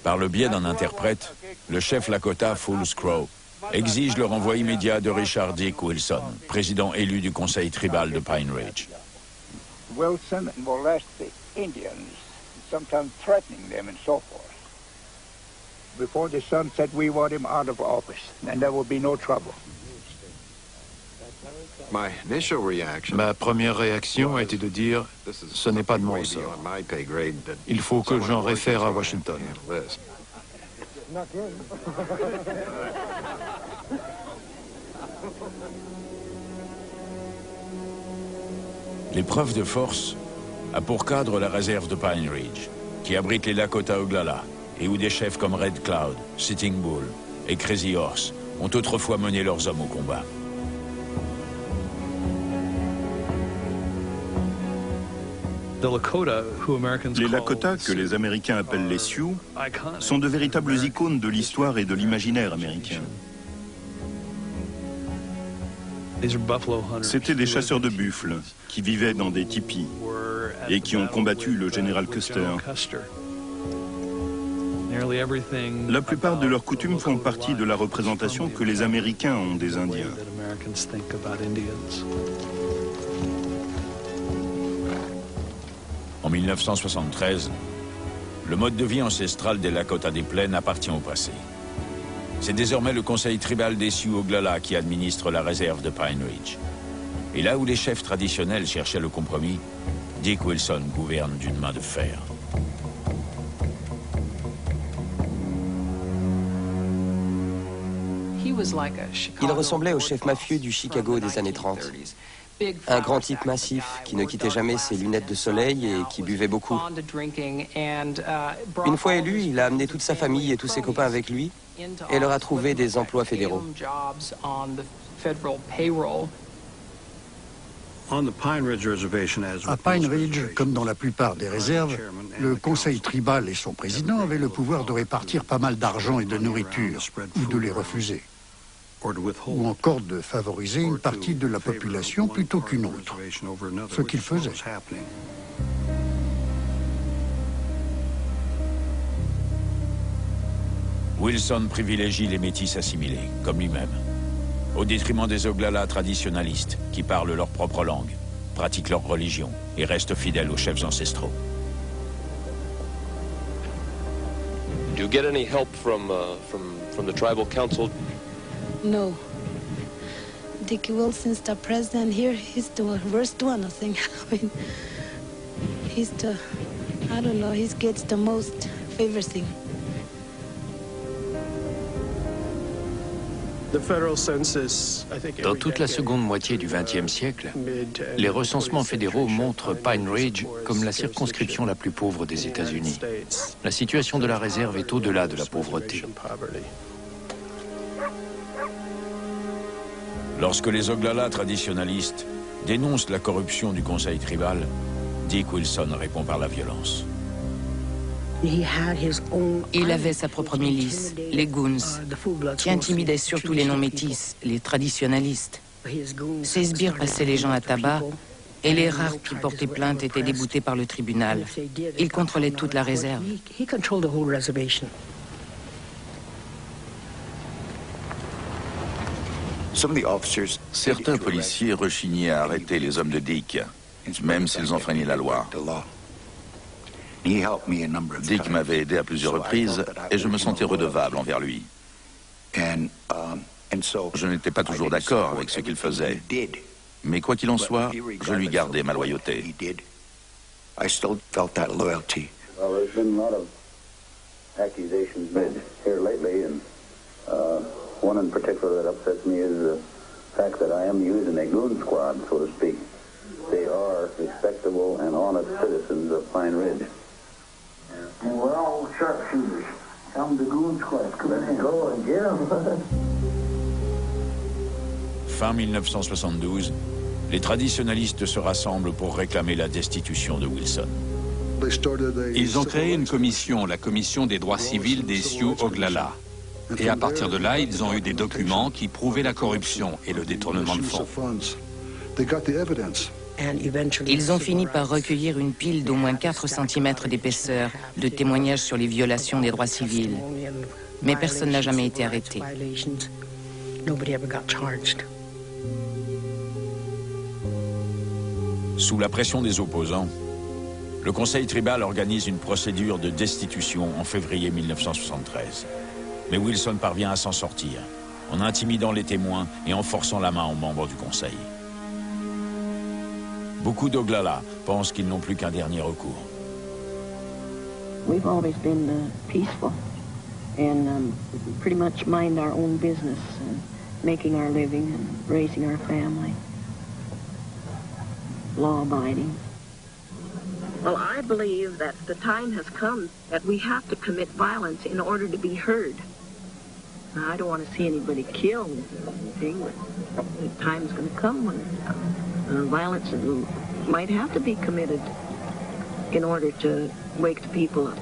Par le biais d'un interprète, le chef Lakota, Fools Crow, exige le renvoi immédiat de Richard Dick Wilson, président élu du conseil tribal de Pine Ridge. Wilson molest the Indians, sometimes threatening them and so forth. Before the sun set, we want him out of office, and there will be no trouble. Ma première réaction a été de dire « ce n'est pas de mon ressort. Il faut que j'en réfère à Washington ». L'épreuve de force a pour cadre la réserve de Pine Ridge, qui abrite les Lakota Oglala, et où des chefs comme Red Cloud, Sitting Bull et Crazy Horse ont autrefois mené leurs hommes au combat. Les Lakota, que les Américains appellent les Sioux, sont de véritables icônes de l'histoire et de l'imaginaire américain. C'étaient des chasseurs de buffles qui vivaient dans des tipis et qui ont combattu le général Custer. La plupart de leurs coutumes font partie de la représentation que les Américains ont des Indiens. En 1973, le mode de vie ancestral des Lakota des Plaines appartient au passé. C'est désormais le conseil tribal des Sioux Oglala qui administre la réserve de Pine Ridge. Et là où les chefs traditionnels cherchaient le compromis, Dick Wilson gouverne d'une main de fer. Il ressemblait au chef mafieux du Chicago des années 30. Un grand type massif qui ne quittait jamais ses lunettes de soleil et qui buvait beaucoup. Une fois élu, il a amené toute sa famille et tous ses copains avec lui et leur a trouvé des emplois fédéraux. À Pine Ridge, comme dans la plupart des réserves, le conseil tribal et son président avaient le pouvoir de répartir pas mal d'argent et de nourriture, ou de les refuser, ou encore de favoriser une partie de la population plutôt qu'une autre, ce qu'ils faisaient. Wilson privilégie les métis assimilés, comme lui-même, au détriment des Oglala traditionalistes qui parlent leur propre langue, pratiquent leur religion et restent fidèles aux chefs ancestraux. Do you get any help from the tribal council? No. Dickie Wilson's the president here. He's the worst one, I think. I mean, he's the, I don't know, he gets the most favoriting. Dans toute la seconde moitié du XXe siècle, les recensements fédéraux montrent Pine Ridge comme la circonscription la plus pauvre des États-Unis. La situation de la réserve est au-delà de la pauvreté. Lorsque les Oglala traditionalistes dénoncent la corruption du conseil tribal, Dick Wilson répond par la violence. Il avait sa propre milice, les Goons, qui intimidaient surtout les non-métis, les traditionalistes. Ses sbires passaient les gens à tabac et les rares qui portaient plainte étaient déboutés par le tribunal. Il contrôlait toute la réserve. Certains policiers rechignaient à arrêter les hommes de Dick, même s'ils enfreignaient la loi. Dick m'avait aidé à plusieurs reprises et je me sentais redevable envers lui. Je n'étais pas toujours d'accord avec ce qu'il faisait, mais quoi qu'il en soit, je lui gardais ma loyauté. One in particular that upsets me is the fact that I am using a goon squad, so to speak. They are respectable and honest citizens of Pine Ridge. And we're all sharpshooters. Come to goon squad. Come in. Go and get them. Fin 1972, les traditionalistes se rassemblent pour réclamer la destitution de Wilson. Ils ont créé une commission, la commission des droits civils des Sioux Oglala. Et à partir de là, ils ont eu des documents qui prouvaient la corruption et le détournement de fonds. Ils ont fini par recueillir une pile d'au moins 4 cm d'épaisseur de témoignages sur les violations des droits civils. Mais personne n'a jamais été arrêté. Sous la pression des opposants, le Conseil tribal organise une procédure de destitution en février 1973. Mais Wilson parvient à s'en sortir, en intimidant les témoins et en forçant la main aux membres du Conseil. Beaucoup d'Oglala pensent qu'ils n'ont plus qu'un dernier recours. We've always been peaceful and pretty much mind our own business, making our living and raising our family. Law-abiding. Well, I believe that the time has come that we have to commit violence in order to be heard. Now, I don't want to see anybody killed, but the time's going to come when violence might have to be committed in order to wake the people up.